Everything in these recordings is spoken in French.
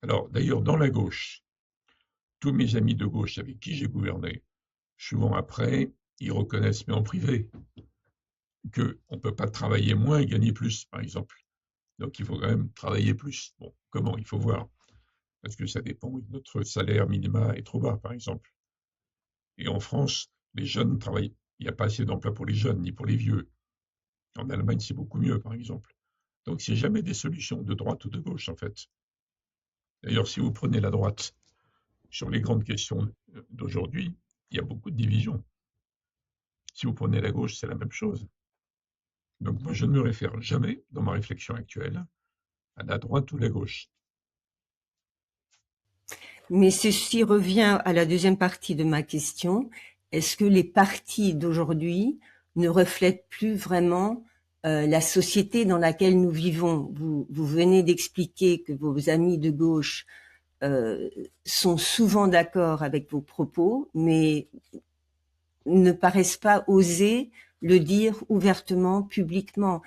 Alors, d'ailleurs, dans la gauche, tous mes amis de gauche avec qui j'ai gouverné, souvent après, ils reconnaissent, mais en privé, qu'on ne peut pas travailler moins et gagner plus, par exemple. Donc, il faut quand même travailler plus. Bon, comment? Il faut voir. Parce que ça dépend. Notre salaire minima est trop bas, par exemple. Et en France, les jeunes travaillent. Il n'y a pas assez d'emplois pour les jeunes, ni pour les vieux. En Allemagne, c'est beaucoup mieux, par exemple. Donc, c'est jamais des solutions de droite ou de gauche, en fait. D'ailleurs, si vous prenez la droite sur les grandes questions d'aujourd'hui, il y a beaucoup de divisions. Si vous prenez la gauche, c'est la même chose. Donc, moi, je ne me réfère jamais, dans ma réflexion actuelle, à la droite ou la gauche. Mais ceci revient à la deuxième partie de ma question. Est-ce que les partis d'aujourd'hui ne reflètent plus vraiment la société dans laquelle nous vivons? Vous venez d'expliquer que vos amis de gauche euh, sont souvent d'accord avec vos propos, mais ne paraissent pas oser le dire ouvertement, publiquement.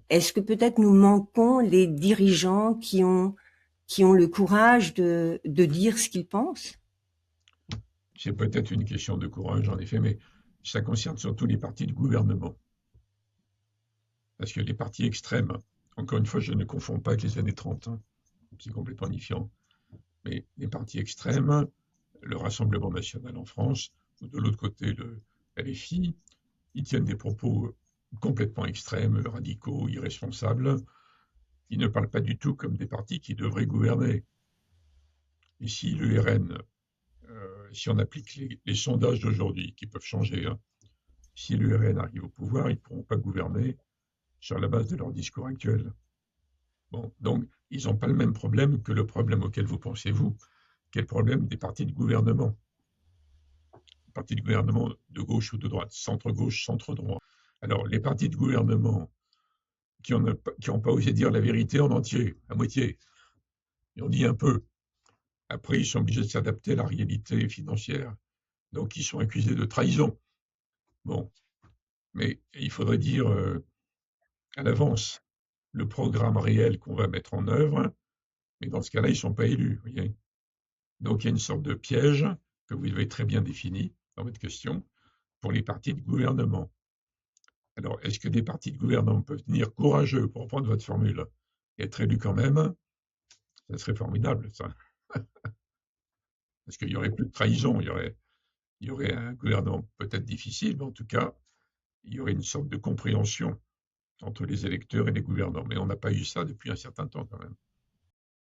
Est-ce que peut-être nous manquons les dirigeants qui ont le courage de dire ce qu'ils pensent? C'est peut-être une question de courage, en effet, mais ça concerne surtout les partis de gouvernement. Parce que les partis extrêmes, encore une fois, je ne confonds pas avec les années 30, hein, c'est complètement différent. Mais les partis extrêmes, le Rassemblement national en France, ou de l'autre côté le LFI, ils tiennent des propos complètement extrêmes, radicaux, irresponsables. Ils ne parlent pas du tout comme des partis qui devraient gouverner. Et si le RN, si on applique les sondages d'aujourd'hui, qui peuvent changer, hein, si le RN arrive au pouvoir, ils ne pourront pas gouverner sur la base de leur discours actuel. Bon, donc, ils n'ont pas le même problème que le problème auquel vous pensez, vous, qui est le problème des partis de gouvernement. Partis de gouvernement de gauche ou de droite, centre-gauche, centre-droit. Alors, les partis de gouvernement qui n'ont pas osé dire la vérité en entier, à moitié, ils ont dit un peu. Après, ils sont obligés de s'adapter à la réalité financière. Donc, ils sont accusés de trahison. Bon, mais il faudrait dire à l'avance le programme réel qu'on va mettre en œuvre, mais dans ce cas-là, ils ne sont pas élus. Vous voyez. Donc, il y a une sorte de piège que vous avez très bien défini dans votre question pour les partis de gouvernement. Alors, est-ce que des partis de gouvernement peuvent tenir courageux, pour reprendre votre formule, et être élus quand même? Ça serait formidable, ça. Parce qu'il n'y aurait plus de trahison, il y aurait un gouvernement peut-être difficile, mais en tout cas, il y aurait une sorte de compréhension entre les électeurs et les gouvernants. Mais on n'a pas eu ça depuis un certain temps quand même.